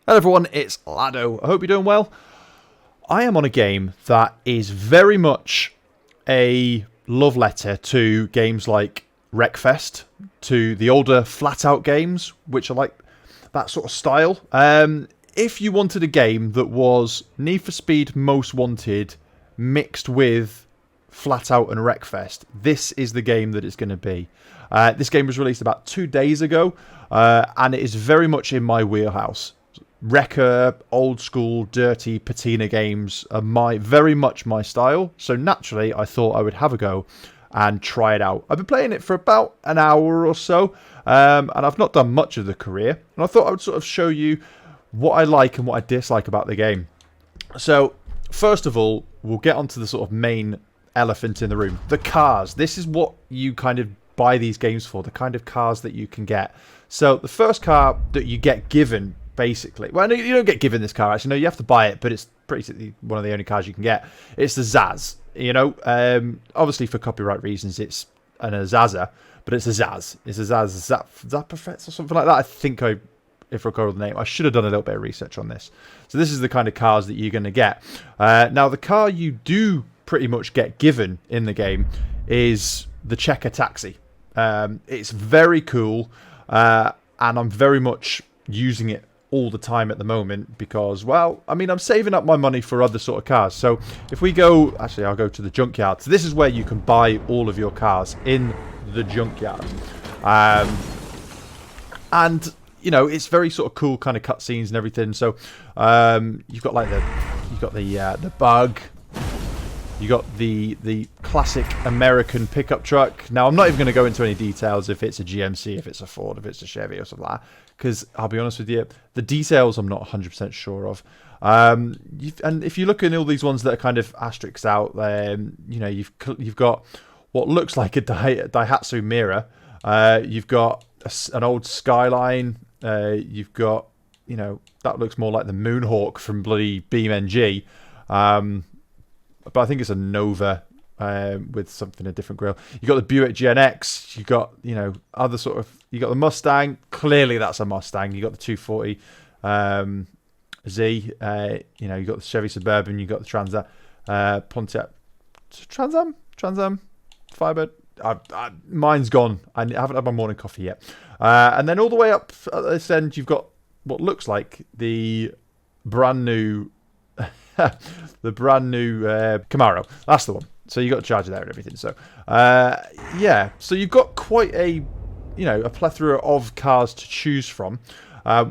Hello everyone, it's Lado. I hope you're doing well. I am on a game that is very much a love letter to games like Wreckfest, to the older flat-out games, which are like that sort of style. If you wanted a game that was Need for Speed Most Wanted mixed with Flat-Out and Wreckfest, this is the game that it's going to be. This game was released about 2 days ago, and it is very much in my wheelhouse. Wrecker, old school, dirty patina games are very much my style. So naturally, I thought I would have a go and try it out. I've been playing it for about an hour or so, and I've not done much of the career. And I thought I would sort of show you what I like and what I dislike about the game. So first of all, we'll get onto the sort of main elephant in the room. The cars. This is what you kind of buy these games for, the kind of cars that you can get. So the first car that you get given, basically, well, no, you don't get given this car, actually. No, you have to buy it, but it's basically one of the only cars you can get. It's the Zaz. You know, obviously for copyright reasons, it's an Azaza, but it's a Zaz. It's a Zaz. Zapafets or something like that. I think if I recall the name, I should have done a little bit of research on this. So this is the kind of cars that you're going to get. Now, the car you do pretty much get given in the game is the Checker Taxi. It's very cool, and I'm very much using it all the time at the moment because, well, I mean, I'm saving up my money for other sort of cars. So if we go, actually, I'll go to the junkyard. So this is where you can buy all of your cars, in the junkyard. And, you know, it's very sort of cool kind of cutscenes and everything. So you've got like the Bug. You got the classic American pickup truck. Now, I'm not even going to go into any details if it's a GMC, if it's a Ford, if it's a Chevy or something like that, because I'll be honest with you, the details I'm not 100% sure of. And if you look at all these ones that are kind of asterisks out, you know, you've got what looks like a Daihatsu Mira. You've got an old Skyline. You've got, you know, that looks more like the Moonhawk from bloody BeamNG. But I think it's a Nova with something, a different grille. You got the Buick GNX. You got, you know, other sort of. You got the Mustang. Clearly, that's a Mustang. You got the 240 Z. You know, you got the Chevy Suburban. You got the Pontiac Trans Am Firebird. Mine's gone. I haven't had my morning coffee yet. And then all the way up at this end, you've got what looks like the brand new. The brand new Camaro. That's the one. So you got a charger there and everything. So yeah. So you've got quite a, you know, a plethora of cars to choose from,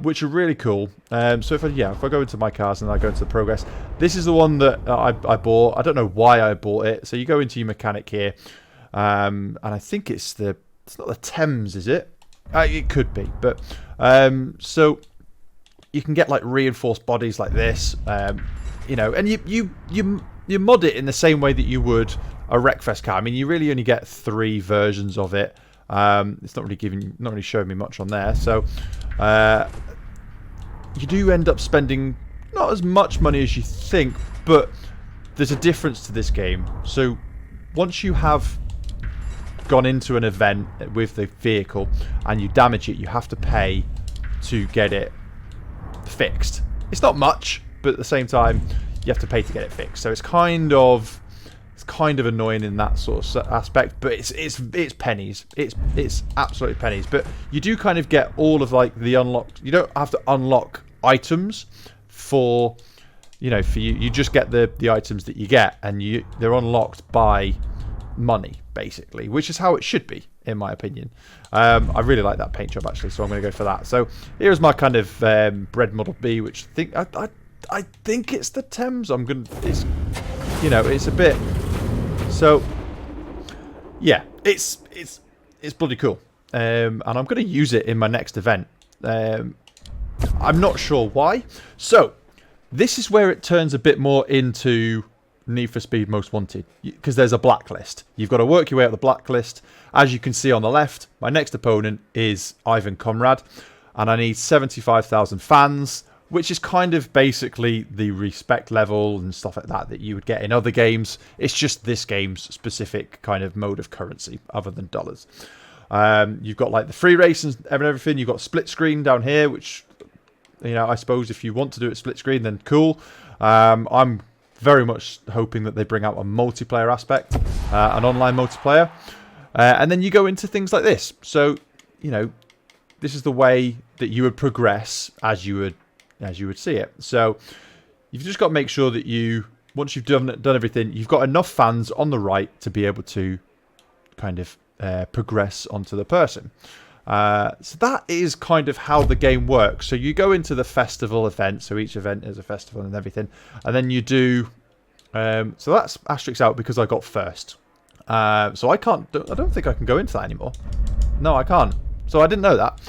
which are really cool. So if I go into my cars and I go into the progress, this is the one that I bought. I don't know why I bought it. So you go into your mechanic here, and I think it's not the Thames, is it? It could be, but so you can get like reinforced bodies like this. You know, and you mod it in the same way that you would a Wreckfest car. I mean, you really only get 3 versions of it. It's not really showing me much on there. So you do end up spending not as much money as you think, but there's a difference to this game. So once you have gone into an event with the vehicle and you damage it, you have to pay to get it fixed. It's not much, but at the same time, you have to pay to get it fixed. So it's kind of annoying in that sort of aspect. But it's pennies. It's absolutely pennies. But you do kind of get all of like the unlocked. You don't have to unlock items for, you know, for you. You just get the items that you get, and they're unlocked by money basically, which is how it should be, in my opinion. I really like that paint job actually, so I'm going to go for that. So here's my kind of Bread Model B, which I think it's the Thames. It's, you know, it's a bit. So yeah, it's bloody cool, and I'm going to use it in my next event. I'm not sure why. So this is where it turns a bit more into Need for Speed Most Wanted, because there's a blacklist. You've got to work your way up the blacklist. As you can see on the left, my next opponent is Ivan Comrade, and I need 75,000 fans, which is kind of basically the respect level and stuff like that you would get in other games. It's just this game's specific kind of mode of currency, other than dollars. You've got like the free race and everything. You've got split screen down here, which You know, I suppose if you want to do it split screen, then cool. I'm very much hoping that they bring out a multiplayer aspect, an online multiplayer. And then you go into things like this. So, you know, this is the way that you would progress as you would see it. So you've just got to make sure that once you've done everything, you've got enough fans on the right to be able to kind of progress onto the person. So that is kind of how the game works. So you go into the festival event. So each event is a festival and everything. And then you do... so that's asterisk out because I got first. So I don't think I can go into that anymore. No, I can't. So I didn't know that.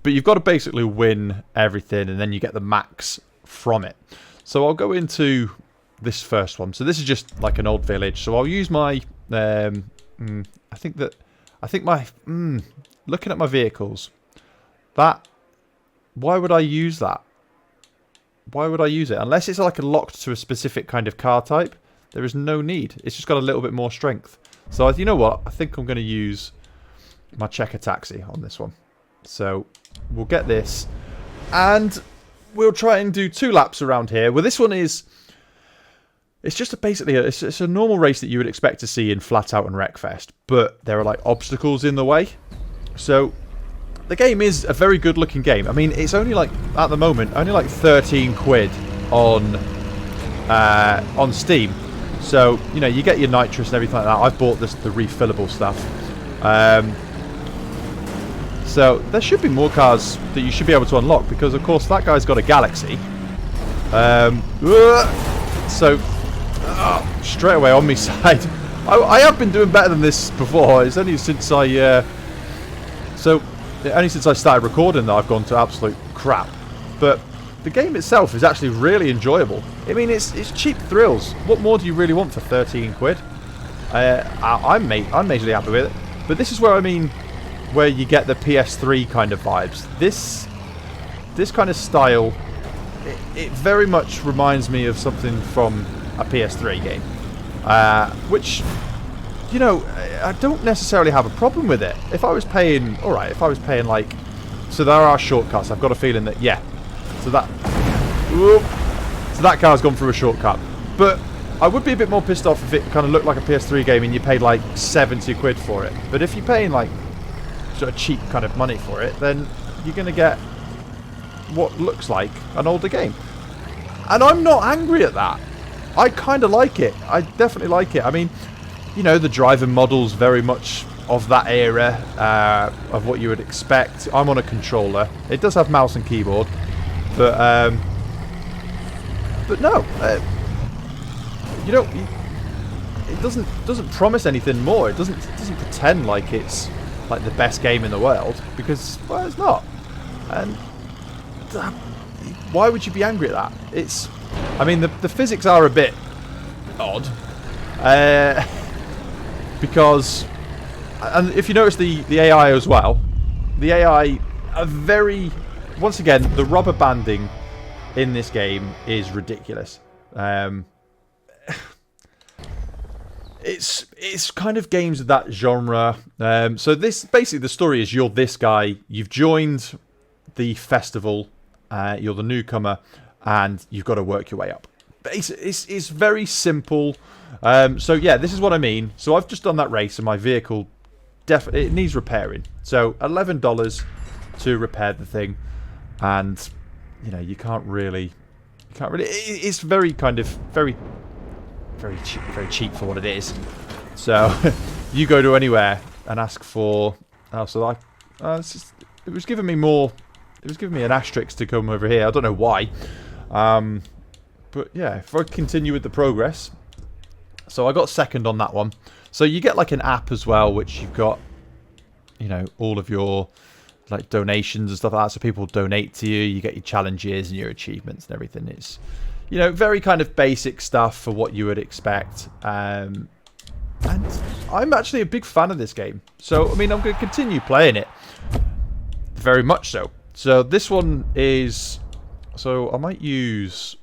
But you've got to basically win everything and then you get the max from it. So I'll go into this first one. So this is just like an old village. So I'll use my... looking at my vehicles. Why would I use that? Why would I use it? Unless it's like locked to a specific kind of car type, there is no need. It's just got a little bit more strength. So you know what? I think I'm going to use my checker taxi on this one. So we'll get this. And we'll try and do 2 laps around here. Well, this one is... It's just it's a normal race that you would expect to see in Flat Out and Wreckfest. But there are like obstacles in the way. So the game is a very good looking game. I mean, it's only like, at the moment, only like 13 quid on Steam. So, you know, you get your nitrous and everything like that. I've bought the refillable stuff. So there should be more cars that you should be able to unlock because, of course, that guy's got a Galaxy. So, straight away on my side. I have been doing better than this before. It's only since only since I started recording that I've gone to absolute crap. But the game itself is actually really enjoyable. I mean, it's cheap thrills. What more do you really want for 13 quid? I'm majorly happy with it. But this is where, I mean, where you get the PS3 kind of vibes. This kind of style, it very much reminds me of something from a PS3 game. Which... You know, I don't necessarily have a problem with it. If I was paying... Alright, if I was paying like... So there are shortcuts. I've got a feeling that... Yeah. So that car's gone through a shortcut. But I would be a bit more pissed off if it kind of looked like a PS3 game and you paid like 70 quid for it. But if you're paying like sort of cheap kind of money for it, then you're going to get what looks like an older game. And I'm not angry at that. I kind of like it. I definitely like it. I mean... You know, the driving model's very much of that era, of what you would expect. I'm on a controller. It does have mouse and keyboard, but no, you know, it doesn't promise anything more. It doesn't pretend like it's like the best game in the world because, well, it's not. And why would you be angry at that? I mean, the physics are a bit odd. Because, and if you notice the AI as well, the AI are very, once again, the rubber banding in this game is ridiculous. It's kind of games of that genre. So this, basically the story is you're this guy, you've joined the festival, you're the newcomer, and you've got to work your way up. It's very simple. So yeah, this is what I mean. So I've just done that race and my vehicle it needs repairing. So $11 to repair the thing, and you know, you can't really it's very kind of very cheap for what it is. So you go to anywhere and ask for it was giving me an asterisk to come over here. I don't know why. But yeah, if I continue with the progress. So I got second on that one. So you get like an app as well, which you've got, you know, all of your like donations and stuff like that. So people donate to you. You get your challenges and your achievements and everything. It's, you know, very kind of basic stuff for what you would expect. And I'm actually a big fan of this game. So, I mean, I'm going to continue playing it. Very much so. So this one is... So I might use...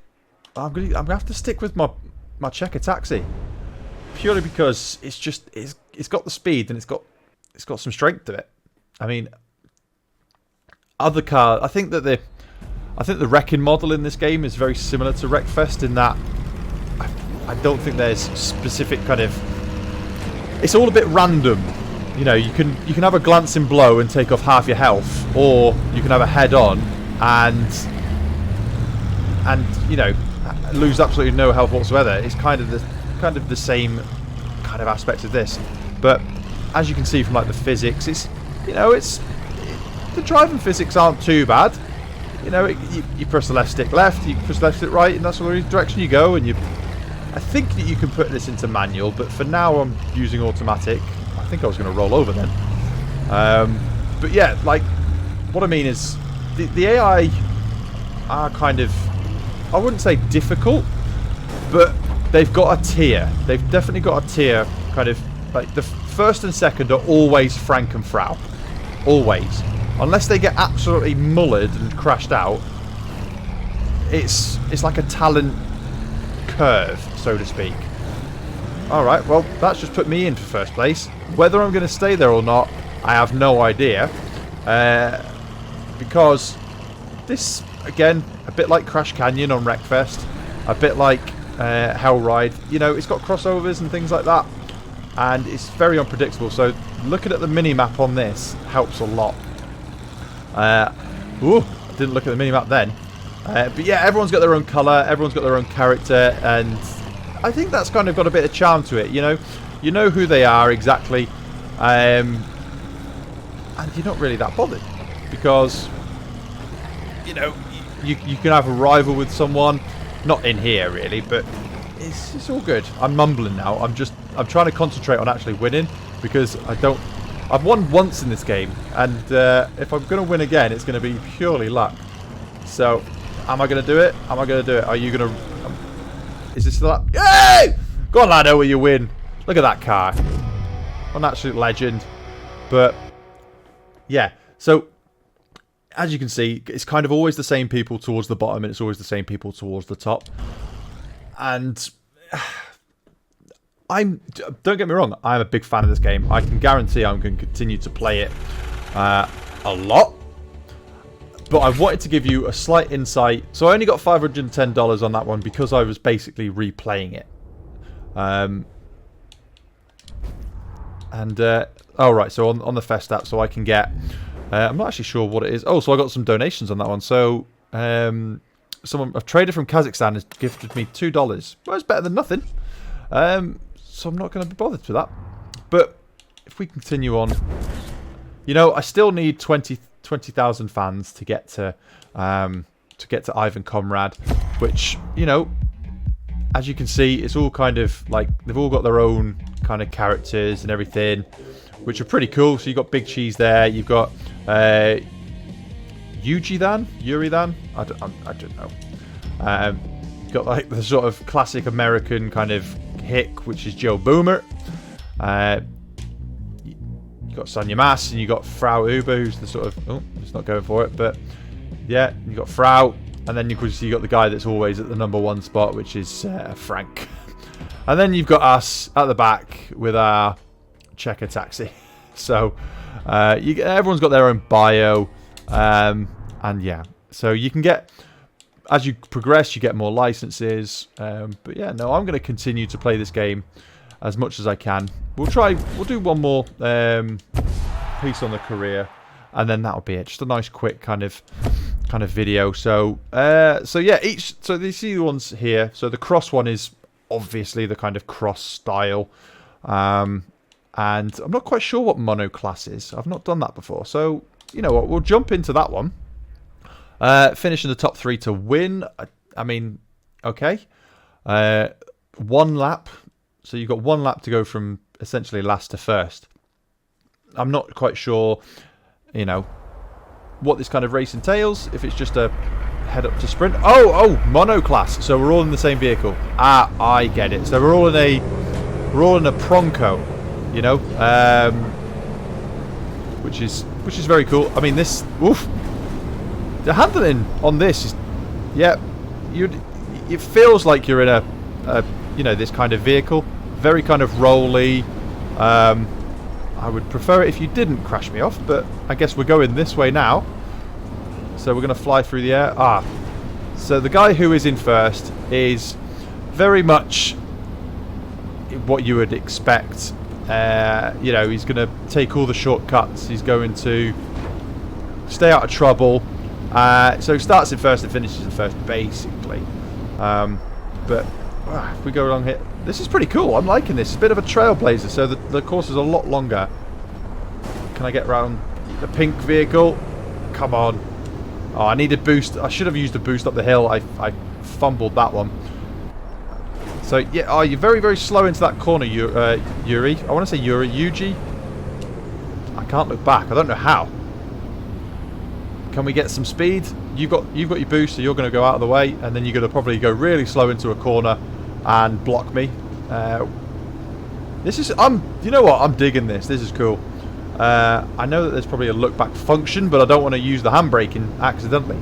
I'm gonna have to stick with my checker taxi, purely because it's got the speed and it's got some strength to it. I mean, other cars. I think that I think the wrecking model in this game is very similar to Wreckfest in that I don't think there's specific kind of... It's all a bit random. You know, you can have a glancing blow and take off half your health, or you can have a head-on and you know, lose absolutely no health whatsoever. It's kind of the same kind of aspect of this, but as you can see from like the physics, it's, you know, the driving physics aren't too bad. You know, you press the left stick left, you press the left stick right, and that's the direction you go. And I think that you can put this into manual, but for now I'm using automatic. I think I was going to roll over then. But yeah, like, what I mean is the AI are kind of, I wouldn't say difficult, but they've got a tier. They've definitely got a tier, kind of, like the first and second are always Frank and Frau. Always. Unless they get absolutely mullered and crashed out, it's like a talent curve, so to speak. Alright, well, that's just put me in for first place. Whether I'm going to stay there or not, I have no idea. Because this, again, a bit like Crash Canyon on Wreckfest, a bit like Hell Ride, you know, it's got crossovers and things like that. And it's very unpredictable, so looking at the mini-map on this helps a lot. Ooh, I didn't look at the mini-map then. But yeah, everyone's got their own colour, everyone's got their own character, and I think that's kind of got a bit of charm to it, you know? You know who they are exactly, and you're not really that bothered, because, you know, you can have a rival with someone, not in here really, but it's all good. I'm mumbling now, I'm trying to concentrate on actually winning, because I've won once in this game, and if I'm going to win again, it's going to be purely luck. So, am I going to do it? Am I going to do it? Are you going to... is this still up? Yay! Go on, Lado, will you win? Look at that car. An absolute legend. But, yeah. So, as you can see, it's kind of always the same people towards the bottom, and it's always the same people towards the top. And... don't get me wrong, I'm a big fan of this game. I can guarantee I'm going to continue to play it a lot. But I wanted to give you a slight insight. So I only got $510 on that one because I was basically replaying it. Oh right, so on the Fest app, so I can get... I'm not actually sure what it is. Oh, so I got some donations on that one. So a trader from Kazakhstan has gifted me $2. Well, it's better than nothing. So I'm not going to be bothered with that. But if we continue on, you know, I still need 20,000 fans to get to Ivan Comrade, which, you know, as you can see, it's all kind of like they've all got their own kind of characters and everything, which are pretty cool. So you've got Big Cheese there, you've got Yuridan, I don't know. You've got like the sort of classic American kind of hick, which is Joe Boomer. You got Sonya Mass, and you got Frau Uber, who's the sort of... oh, it's not going for it, but yeah, you got Frau, and then you got the guy that's always at the #1 spot, which is Frank. And then you've got us at the back with our checker taxi. So everyone's got their own bio, and yeah, so you can get... as you progress, you get more licenses. But yeah, no, I'm going to continue to play this game as much as I can. We'll do one more piece on the career, and then that'll be it. Just a nice, quick kind of video. So yeah, so you see the ones here. So the cross one is obviously the kind of cross style, and I'm not quite sure what mono class is. I've not done that before. So you know what, we'll jump into that one. Finish in the top 3 to win. I mean, okay. 1 lap. So you've got 1 lap to go from essentially last to first. I'm not quite sure, you know, what this kind of race entails. If it's just a head up to sprint. Oh, mono class. So we're all in the same vehicle. Ah, I get it. So we're all in a Pronco, you know, which is very cool. I mean, this. Oof. The handling on this is, yeah, it feels like you're in a you know, this kind of vehicle, very kind of rolly. I would prefer it if you didn't crash me off, but I guess we're going this way now. So we're going to fly through the air. Ah. So the guy who is in first is very much what you would expect. You know, he's going to take all the shortcuts. He's going to stay out of trouble. So he starts in first and finishes in first, basically. But if we go along here, this is pretty cool. I'm liking this. It's a bit of a trailblazer, so the course is a lot longer. Can I get around the pink vehicle? Come on. Oh, I needed boost. I should have used a boost up the hill. I fumbled that one. So, yeah, oh, you're very, very slow into that corner, Yuri. I want to say Yuji. I can't look back. I don't know how. Can we get some speed? You've got your boost, so you're going to go out of the way, and then you're going to probably go really slow into a corner and block me. This is... you know what? I'm digging this. This is cool. I know that there's probably a look back function, but I don't want to use the handbraking accidentally.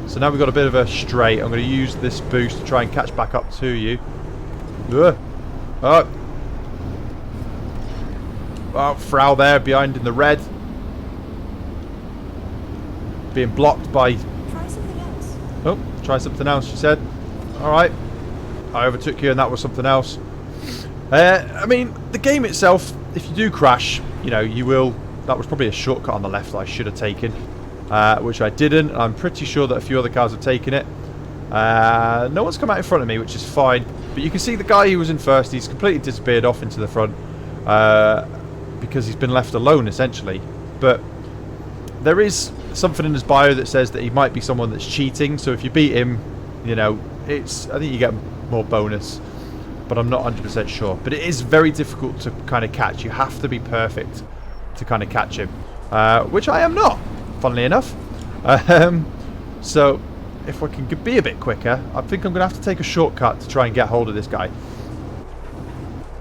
So now we've got a bit of a straight. I'm going to use this boost to try and catch back up to you. Oh, Frau there behind in the red. Being blocked by... Try something else. Oh, try something else, she said. Alright. I overtook you and that was something else. I mean, the game itself, if you do crash, you know, you will... That was probably a shortcut on the left that I should have taken. Which I didn't. I'm pretty sure that a few other cars have taken it. No one's come out in front of me, which is fine. But you can see the guy who was in first, he's completely disappeared off into the front. Because he's been left alone, essentially. But there is something in his bio that says that he might be someone that's cheating. So if you beat him, you know, I think you get more bonus. But I'm not 100% sure. But it is very difficult to kind of catch. You have to be perfect to kind of catch him. Which I am not, funnily enough. So if I can be a bit quicker, I think I'm going to have to take a shortcut to try and get hold of this guy.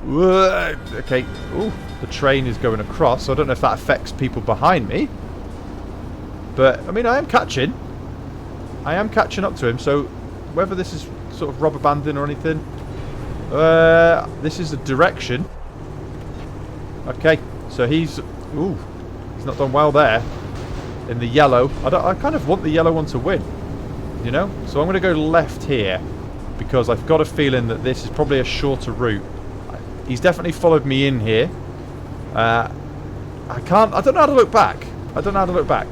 Okay. Ooh, the train is going across, so I don't know if that affects people behind me. But, I mean, I am catching. I am catching up to him, so whether this is sort of rubber banding or anything. This is a direction. Okay, so he's... Ooh, he's not done well there. In the yellow. I kind of want the yellow one to win. You know? So I'm going to go left here. Because I've got a feeling that this is probably a shorter route. He's definitely followed me in here. I don't know how to look back. I don't know how to look back.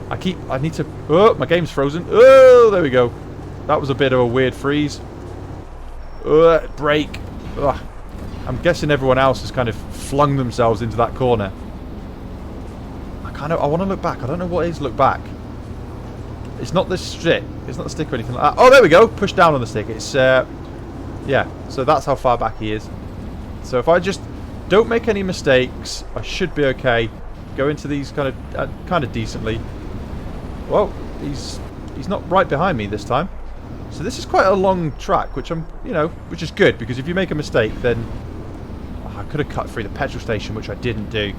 I need to... Oh, my game's frozen. Oh, there we go. That was a bit of a weird freeze. Brake. Ugh. I'm guessing everyone else has kind of flung themselves into that corner. I want to look back. I don't know what is look back. It's not this stick. It's not the stick or anything like that. Oh, there we go. Push down on the stick. It's, yeah. So that's how far back he is. So if I just don't make any mistakes, I should be okay. Go into these kind of decently. Well, he's not right behind me this time. So this is quite a long track, which which is good, because if you make a mistake, then I could have cut through the petrol station, which I didn't do.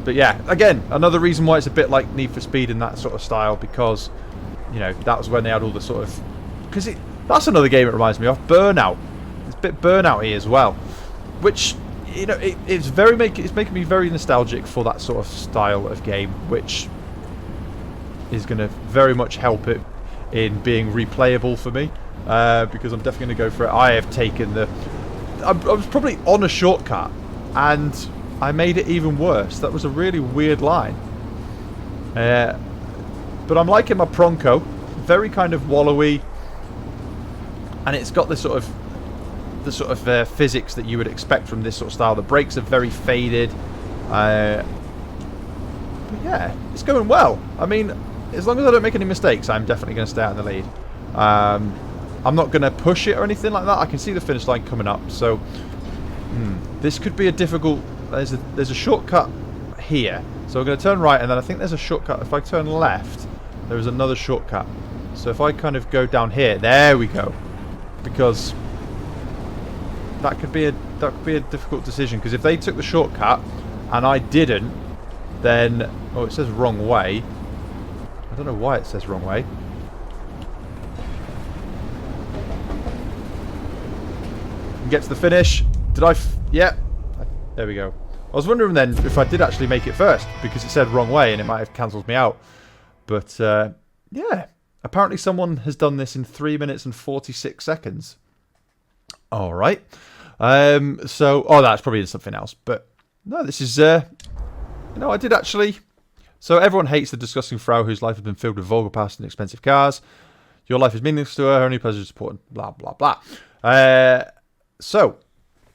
But yeah, again, another reason why it's a bit like Need for Speed in that sort of style, because, you know, that was when they had all the sort of... Because that's another game it reminds me of, Burnout. It's a bit Burnout-y as well, which, you know, it's making me very nostalgic for that sort of style of game, which is going to very much help it in being replayable for me, because I'm definitely going to go for it. I have taken I was probably on a shortcut, and I made it even worse. That was a really weird line. But I'm liking my Bronco. Very kind of wallowy, and it's got the sort of physics that you would expect from this sort of style. The brakes are very faded. But yeah, it's going well. I mean, as long as I don't make any mistakes, I'm definitely going to stay out in the lead. I'm not going to push it or anything like that. I can see the finish line coming up, so this could be a difficult... There's a shortcut here, so we're going to turn right, and then I think there's a shortcut. If I turn left, there is another shortcut. So if I kind of go down here, there we go. Because that could be a difficult decision. Because if they took the shortcut and I didn't, then it says wrong way. I don't know why it says wrong way. Get to the finish. Did I? Yeah. There we go. I was wondering then if I did actually make it first, because it said wrong way and it might have cancelled me out. But yeah, apparently someone has done this in 3 minutes and 46 seconds. All right. So, that's probably something else. But no, this is, I did actually. So everyone hates the disgusting Frau whose life has been filled with vulgar past and expensive cars. Your life is meaningless to her. Her only pleasure is important. Blah, blah, blah. So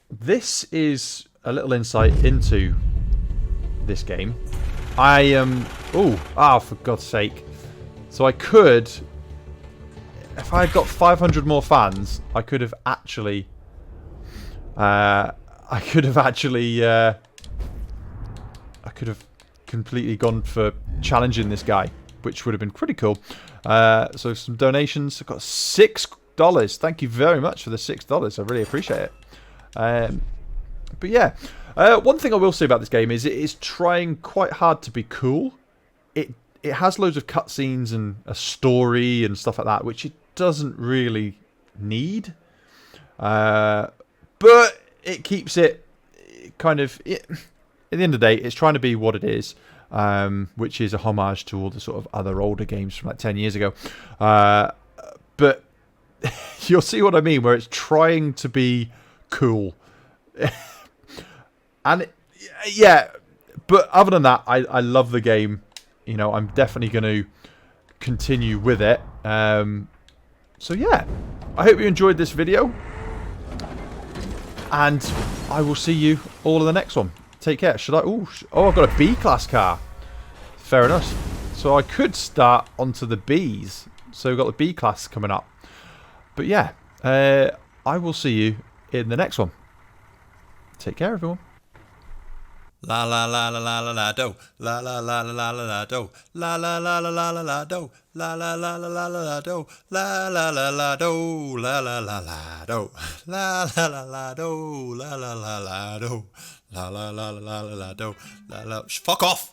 this is a little insight into this game. I am... for God's sake. So I could... If I had got 500 more fans, I could have actually... I could have completely gone for challenging this guy, which would have been pretty cool. So some donations. I've got $6. Thank you very much for the $6. I really appreciate it. But yeah, one thing I will say about this game is it is trying quite hard to be cool. It has loads of cutscenes and a story and stuff like that, which it doesn't really need. But it keeps it kind of... at the end of the day, it's trying to be what it is, which is a homage to all the sort of other older games from like 10 years ago. But you'll see what I mean, where it's trying to be cool. And yeah, but other than that, I love the game. You know, I'm definitely going to continue with it. So yeah, I hope you enjoyed this video. And I will see you all in the next one. Take care. Should I... I've got a B-class car. Fair enough. So I could start onto the Bs. So we've got the B-class coming up. But yeah, I will see you in the next one. Take care, everyone. La la la la la la la do, la la la la la la la do, la la la la la la la do, la la la la la la la do, la la la la do, la la la la do, la la la la do, la la la la do, la la la la la la do, la la. Fuck off.